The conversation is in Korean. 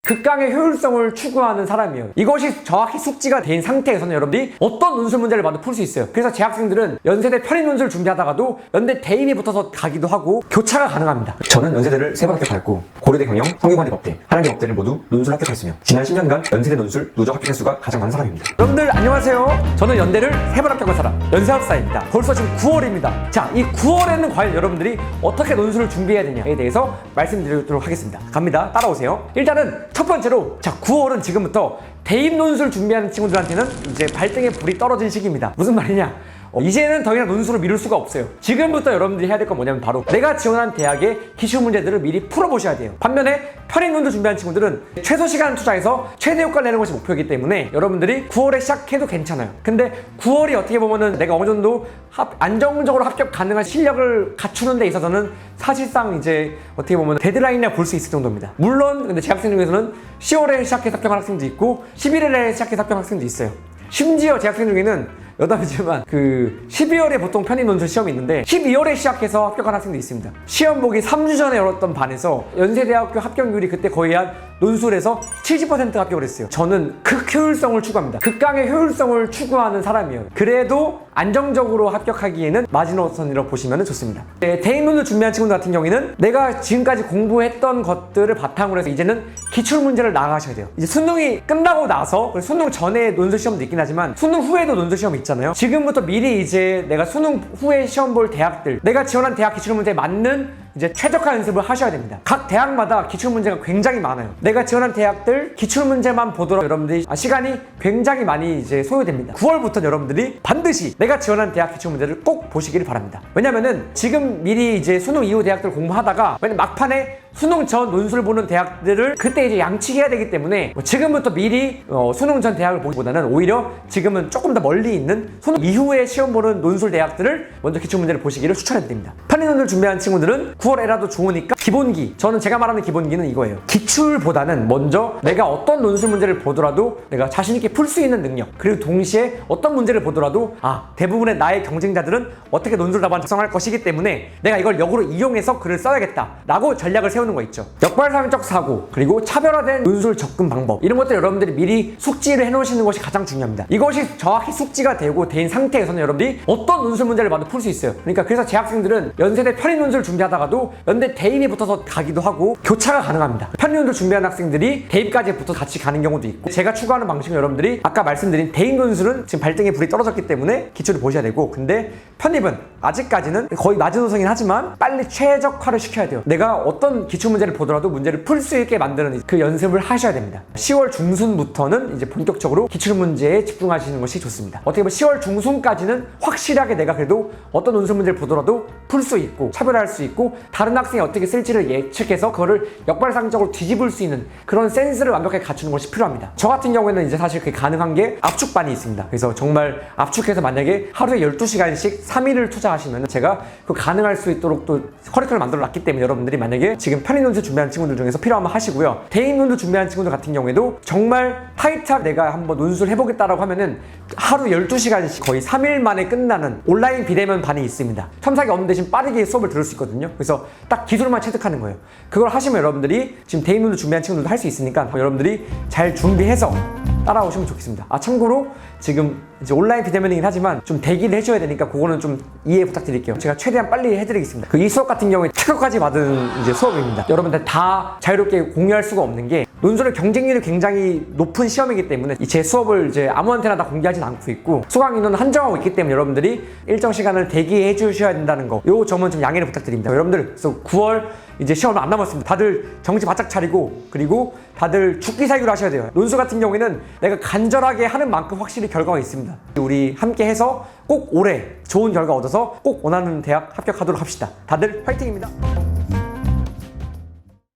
극강의 효율성을 추구하는 사람이에요. 이것이 정확히 숙지가 된 상태에서는 여러분들이 어떤 논술 문제를 봐도 풀 수 있어요. 그래서 재학생들은 연세대 편입 논술 준비하다가도 연대 대입에 붙어서 가기도 하고 교차가 가능합니다. 저는 연세대를 3번 합격했고 고려대 경영, 성균관대 법대, 한양대 법대를 모두 논술 합격했으며 지난 10년간 연세대 논술 누적 합격 횟수가 가장 많은 사람입니다. 여러분들 안녕하세요. 저는 연대를 3번 합격한 사람 연세학사입니다. 벌써 지금 9월입니다. 자, 이 9월에는 과연 여러분들이 어떻게 논술을 준비해야 되냐에 대해서 말씀드리도록 하겠습니다. 갑니다. 따라오세요. 일단은 첫 번째로, 자, 9월은 지금부터 대입 논술 준비하는 친구들한테는 이제 발등에 불이 떨어진 시기입니다. 무슨 말이냐? 이제는 더 이상 논술을 미룰 수가 없어요. 지금부터 여러분들이 해야 될 건 뭐냐면 바로 내가 지원한 대학의 기출 문제들을 미리 풀어보셔야 돼요. 반면에 편입 논술 준비하는 친구들은 최소 시간을 투자해서 최대 효과를 내는 것이 목표이기 때문에 여러분들이 9월에 시작해도 괜찮아요. 근데 9월이 어떻게 보면은 내가 어느 정도 안정적으로 합격 가능한 실력을 갖추는 데 있어서는 사실상 이제 어떻게 보면 데드라인이라 볼 수 있을 정도입니다. 물론 근데 재학생 중에서는 10월에 시작해서 합격한 학생도 있고 11월에 시작해서 합격한 학생도 있어요. 심지어 재학생 중에는 여담이지만 12월에 보통 편입 논술 시험이 있는데 12월에 시작해서 합격한 학생도 있습니다. 시험 보기 3주 전에 열었던 반에서 연세대학교 합격률이 그때 거의 한 논술에서 70%가 합격을 했어요. 저는 극효율성을 추구합니다. 극강의 효율성을 추구하는 사람이에요. 그래도 안정적으로 합격하기에는 마지노선이라고 보시면 좋습니다. 대입 논술 준비한 친구들 같은 경우에는 내가 지금까지 공부했던 것들을 바탕으로 해서 이제는 기출 문제를 나가셔야 돼요. 이제 수능이 끝나고 나서, 수능 전에 논술 시험도 있긴 하지만 수능 후에도 논술 시험이 있잖아요. 지금부터 미리 이제 내가 수능 후에 시험 볼 대학들, 내가 지원한 대학 기출 문제에 맞는 이제 최적화 연습을 하셔야 됩니다. 각 대학마다 기출 문제가 굉장히 많아요. 내가 지원한 대학들 기출 문제만 보더라도 여러분들이 시간이 굉장히 많이 이제 소요됩니다. 9월부터 여러분들이 반드시 내가 지원한 대학 기출 문제를 꼭 보시기를 바랍니다. 왜냐면은 지금 미리 이제 수능 이후 대학들 공부하다가 막판에 수능 전 논술 보는 대학들을 그때 이제 양치해야 되기 때문에 지금부터 미리 수능 전 대학을 보기보다는 오히려 지금은 조금 더 멀리 있는 수능 이후에 시험 보는 논술 대학들을 먼저 기출 문제를 보시기를 추천해드립니다. 편입 논술 준비하는 친구들은 9월에라도 좋으니까 기본기, 저는 제가 말하는 기본기는 이거예요. 기출보다는 먼저 내가 어떤 논술 문제를 보더라도 내가 자신있게 풀 수 있는 능력, 그리고 동시에 어떤 문제를 보더라도 대부분의 나의 경쟁자들은 어떻게 논술 답안 작성할 것이기 때문에 내가 이걸 역으로 이용해서 글을 써야겠다 라고 전략을 세우는 거 있죠. 역발상적 사고, 그리고 차별화된 논술 접근 방법, 이런 것들 여러분들이 미리 숙지를 해놓으시는 것이 가장 중요합니다. 이것이 정확히 숙지가 되고 된 상태에서는 여러분들이 어떤 논술 문제를 봐도 풀 수 있어요. 그래서 재학생들은 연세대 편입 논술 준비하다가도 연대 대입에 붙어서 가기도 하고 교차가 가능합니다. 편입 논술 준비하는 학생들이 대입까지 붙어서 같이 가는 경우도 있고, 제가 추구하는 방식은 여러분들이 아까 말씀드린 대입 논술은 지금 발등에 불이 떨어졌기 때문에 기출을 보셔야 되고, 근데 편입은 아직까지는 거의 마지노선이긴 하지만 빨리 최적화를 시켜야 돼요. 내가 어떤 기출 문제를 보더라도 문제를 풀 수 있게 만드는 그 연습을 하셔야 됩니다. 10월 중순부터는 이제 본격적으로 기출 문제에 집중하시는 것이 좋습니다. 어떻게 보면 10월 중순까지는 확실하게 내가 그래도 어떤 논술 문제를 보더라도 풀 수 있고 차별할 수 있고 다른 학생이 어떻게 쓸지를 예측해서 그거를 역발상적으로 뒤집을 수 있는 그런 센스를 완벽하게 갖추는 것이 필요합니다. 저 같은 경우에는 이제 사실 그게 가능한 게 압축반이 있습니다. 그래서 정말 압축해서 만약에 하루에 12시간씩 3일을 투자하시면 제가 그 가능할 수 있도록 또 커리큘럼을 만들어 놨기 때문에 여러분들이 만약에 지금 편입 논술 준비하는 친구들 중에서 필요하면 하시고요. 대입 논술 준비하는 친구들 같은 경우에도 정말 타이트하게 내가 한번 논술 해보겠다라고 하면은 하루 12시간씩 거의 3일 만에 끝나는 온라인 비대면 반이 있습니다. 첨삭이 없는 대신 빠르게 수업을 들을 수 있거든요. 그래서 딱 기술만 체득하는 거예요. 그걸 하시면 여러분들이 지금 대입 논술 준비하는 친구들도 할 수 있으니까 여러분들이 잘 준비해서 따라오시면 좋겠습니다. 참고로 지금 이제 온라인 비대면이긴 하지만 좀 대기를 해줘야 되니까 그거는 좀 이해 부탁드릴게요. 제가 최대한 빨리 해드리겠습니다. 이 수업 같은 경우에 특허까지 받은 이제 수업입니다. 여러분들 다 자유롭게 공유할 수가 없는 게 논술의 경쟁률이 굉장히 높은 시험이기 때문에 제 수업을 이제 아무한테나 다 공개하진 않고 있고 수강 인원은 한정하고 있기 때문에 여러분들이 일정 시간을 대기해 주셔야 된다는 거, 요 점은 좀 양해를 부탁드립니다. 여러분들 그래서 9월 이제 시험 안 남았습니다. 다들 정신 바짝 차리고, 그리고 다들 죽기 살기로 하셔야 돼요. 논술 같은 경우에는 내가 간절하게 하는 만큼 확실히 결과가 있습니다. 우리 함께 해서 꼭 올해 좋은 결과 얻어서 꼭 원하는 대학 합격하도록 합시다. 다들 화이팅입니다.